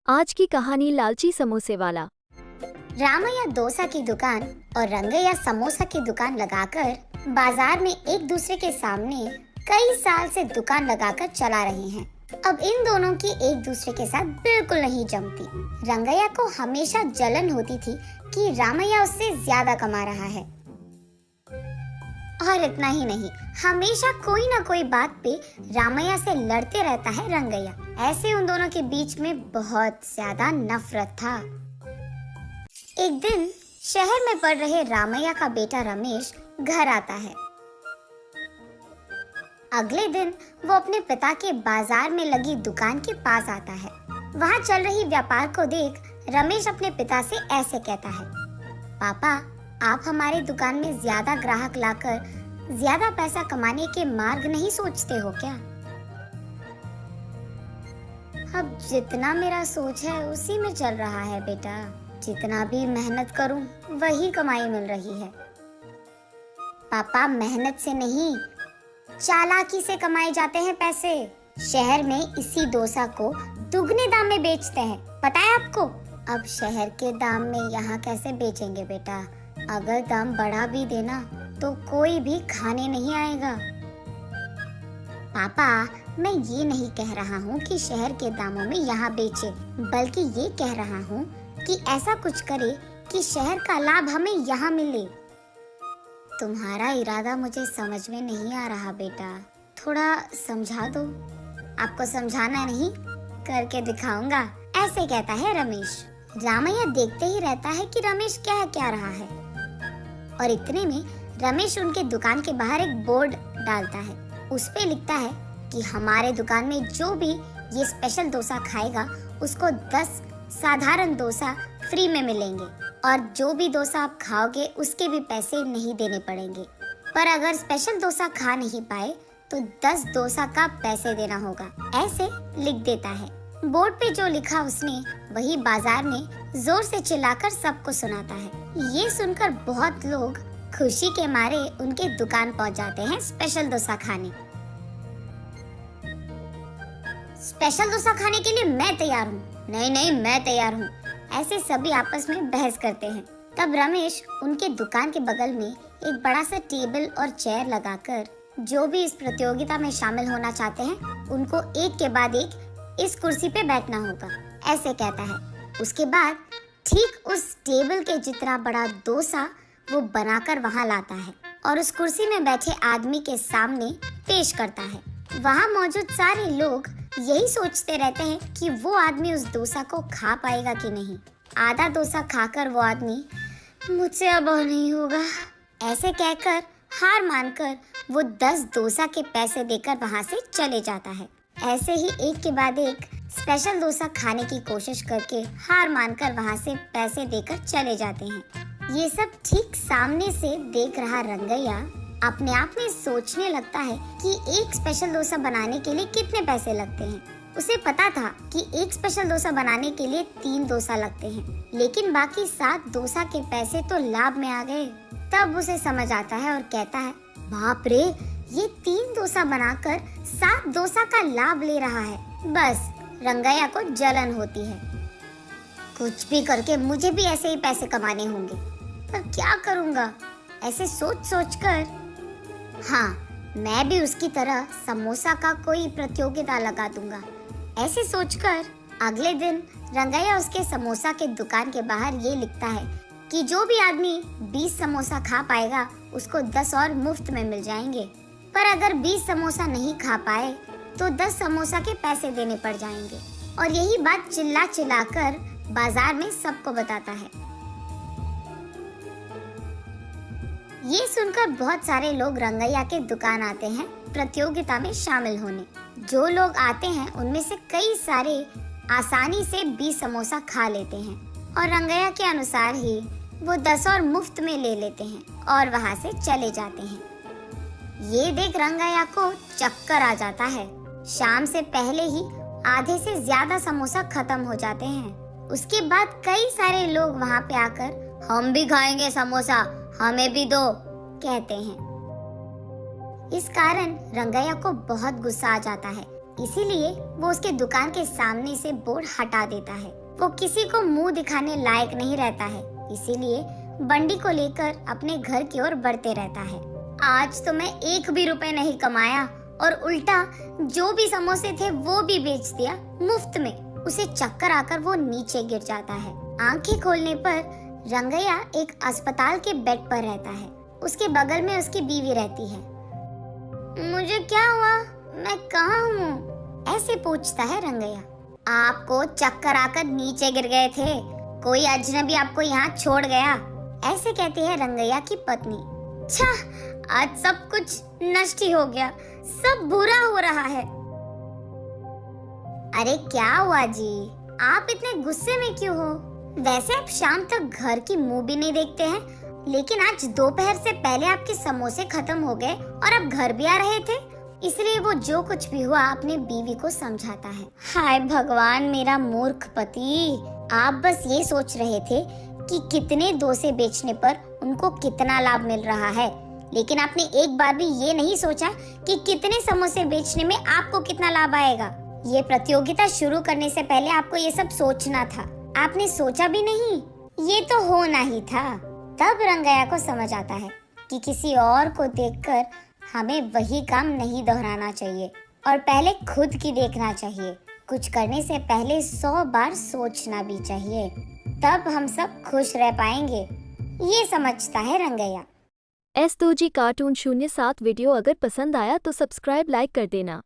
आज की कहानी लालची समोसे वाला। रामैया डोसा की दुकान और रंगैया समोसा की दुकान लगाकर बाजार में एक दूसरे के सामने कई साल से दुकान लगाकर चला रहे हैं। अब इन दोनों की एक दूसरे के साथ बिल्कुल नहीं जमती। रंगैया को हमेशा जलन होती थी कि रामैया उससे ज्यादा कमा रहा है। और इतना ही नहीं, हमेशा कोई ना कोई बात पे रामैया से लड़ते रहता है रंगैया। ऐसे उन दोनों के बीच में बहुत ज्यादा नफरत था। एक दिन शहर में पढ़ रहे रामैया का बेटा रमेश घर आता है। अगले दिन वो अपने पिता के बाजार में लगी दुकान के पास आता है। वहाँ चल रही व्यापार को देख रमेश अपने पिता से ऐसे कहता है, पापा, आप हमारी दुकान में ज्यादा ग्राहक लाकर ज्यादा पैसा कमाने के मार्ग नहीं सोचते हो क्या? अब जितना मेरा सोच है उसी में चल रहा है बेटा। जितना भी मेहनत करूं वही कमाई मिल रही है। पापा, मेहनत से नहीं, चालाकी से कमाए जाते हैं पैसे। शहर में इसी डोसा को दुगने दाम में बेचते हैं, पता है आपको? अब शहर के दाम में यहाँ कैसे बेचेंगे बेटा? अगर दाम बढ़ा भी देना तो कोई भी खाने नहीं आएगा। पापा, मैं ये नहीं कह रहा हूँ कि शहर के दामों में यहाँ बेचे, बल्कि ये कह रहा हूँ कि ऐसा कुछ करे कि शहर का लाभ हमें यहाँ मिले। तुम्हारा इरादा मुझे समझ में नहीं आ रहा बेटा, थोड़ा समझा दो। आपको समझाना नहीं, करके दिखाऊंगा, ऐसे कहता है रमेश। रामैया देखते ही रहता है कि रमेश क्या रहा है। और इतने में रमेश उनके दुकान के बाहर एक बोर्ड डालता है। उस पे लिखता है कि हमारे दुकान में जो भी ये स्पेशल डोसा खाएगा उसको 10 साधारण डोसा फ्री में मिलेंगे, और जो भी डोसा आप खाओगे उसके भी पैसे नहीं देने पड़ेंगे। पर अगर स्पेशल डोसा खा नहीं पाए तो 10 डोसा का पैसे देना होगा, ऐसे लिख देता है। बोर्ड पे जो लिखा उसने वही बाजार में जोर से चिल्लाकर सबको सुनाता है। ये सुनकर बहुत लोग खुशी के मारे उनके दुकान पहुंच जाते हैं स्पेशल डोसा खाने। स्पेशल डोसा खाने के लिए मैं तैयार हूँ, नहीं मैं तैयार हूँ, ऐसे सभी आपस में बहस करते हैं। तब रमेश उनके दुकान के बगल में एक बड़ा सा टेबल और चेयर लगाकर जो भी इस प्रतियोगिता में शामिल होना चाहते हैं उनको एक के बाद एक इस कुर्सी पे बैठना होगा, ऐसे कहता है। उसके बाद ठीक उस टेबल के जितना बड़ा डोसा वो बनाकर वहाँ लाता है और उस कुर्सी में बैठे आदमी के सामने पेश करता है। वहाँ मौजूद सारे लोग यही सोचते रहते हैं कि वो आदमी उस डोसा को खा पाएगा कि नहीं। आधा डोसा खाकर वो आदमी, मुझसे अब और नहीं होगा, ऐसे कहकर हार मानकर वो 10 डोसा के पैसे देकर वहाँ से चले जाता है। ऐसे ही एक के बाद एक स्पेशल डोसा खाने की कोशिश करके हार मानकर वहाँ से पैसे देकर चले जाते हैं। ये सब ठीक सामने से देख रहा रंगैया अपने आप में सोचने लगता है कि एक स्पेशल डोसा बनाने के लिए कितने पैसे लगते हैं। उसे पता था कि एक स्पेशल डोसा बनाने के लिए 3 डोसा लगते हैं, लेकिन बाकी 7 डोसा के पैसे तो लाभ में आ गए। तब उसे समझ आता है और कहता है, बाप रे, ये 3 डोसा बनाकर 7 डोसा का लाभ ले रहा है। बस रंगैया को जलन होती है। कुछ भी करके मुझे भी ऐसे ही पैसे कमाने होंगे, पर क्या करूँगा? ऐसे सोच कर, हाँ, मैं भी उसकी तरह समोसा का कोई प्रतियोगिता लगा दूंगा। ऐसे सोचकर अगले दिन रंगैया उसके समोसा के दुकान के बाहर ये लिखता है कि जो भी आदमी 20 समोसा खा पाएगा उसको 10 और मुफ्त में मिल जाएंगे। पर अगर 20 समोसा नहीं खा पाए तो 10 समोसा के पैसे देने पड़ जाएंगे। और यही बात चिल्ला कर बाजार में सबको बताता है। ये सुनकर बहुत सारे लोग रंगैया के दुकान आते हैं प्रतियोगिता में शामिल होने। जो लोग आते हैं उनमें से कई सारे आसानी से 20 समोसा खा लेते हैं और रंगैया के अनुसार ही वो 10 और मुफ्त में ले लेते हैं और वहाँ से चले जाते हैं। ये देख रंगैया को चक्कर आ जाता है। शाम से पहले ही आधे से ज्यादा समोसा खत्म हो जाते हैं। उसके बाद कई सारे लोग वहाँ पे आकर, हम भी खाएंगे समोसा, हमें भी दो, कहते हैं। इस कारण रंगैया को बहुत गुस्सा आ जाता है। इसीलिए वो उसके दुकान के सामने से बोर्ड हटा देता है। वो किसी को मुंह दिखाने लायक नहीं रहता है, इसीलिए बंडी को लेकर अपने घर की ओर बढ़ते रहता है। आज तो मैं 1 भी रुपए नहीं कमाया और उल्टा जो भी समोसे थे वो भी बेच दिया मुफ्त में। उसे चक्कर आकर वो नीचे गिर जाता है। आंखें खोलने पर रंगैया एक अस्पताल के बेड पर रहता है। उसके बगल में उसकी बीवी रहती है। मुझे क्या हुआ? मैं कहाँ हूँ? ऐसे पूछता है रंगैया। आपको चक्कर आकर नीचे गिर गए थे, कोई अजनबी आपको यहाँ छोड़ गया, ऐसे कहती है रंगैया की पत्नी। छा, आज सब कुछ नष्ट ही हो गया, सब बुरा हो रहा है। अरे क्या हुआ जी, आप इतने गुस्से में क्यों हो? वैसे आप शाम तक घर की मुंह भी नहीं देखते हैं, लेकिन आज दोपहर से पहले आपके समोसे खत्म हो गए और आप घर भी आ रहे थे, इसलिए वो जो कुछ भी हुआ अपने बीवी को समझाता है। हाय भगवान, मेरा मूर्ख पति, आप बस ये सोच रहे थे कि कितने डोसे बेचने पर उनको कितना लाभ मिल रहा है, लेकिन आपने एक बार भी ये नहीं सोचा कि कितने समोसे बेचने में आपको कितना लाभ आएगा। ये प्रतियोगिता शुरू करने से पहले आपको ये सब सोचना था, आपने सोचा भी नहीं, ये तो होना ही था। तब रंगैया को समझ आता है कि किसी और को देखकर हमें वही काम नहीं दोहराना चाहिए और पहले खुद की देखना चाहिए। कुछ करने से पहले 100 बार सोचना भी चाहिए, तब हम सब खुश रह पाएंगे। ये समझता है रंगैया। S2G कार्टून 07 वीडियो अगर पसंद आया तो सब्सक्राइब लाइक कर देना।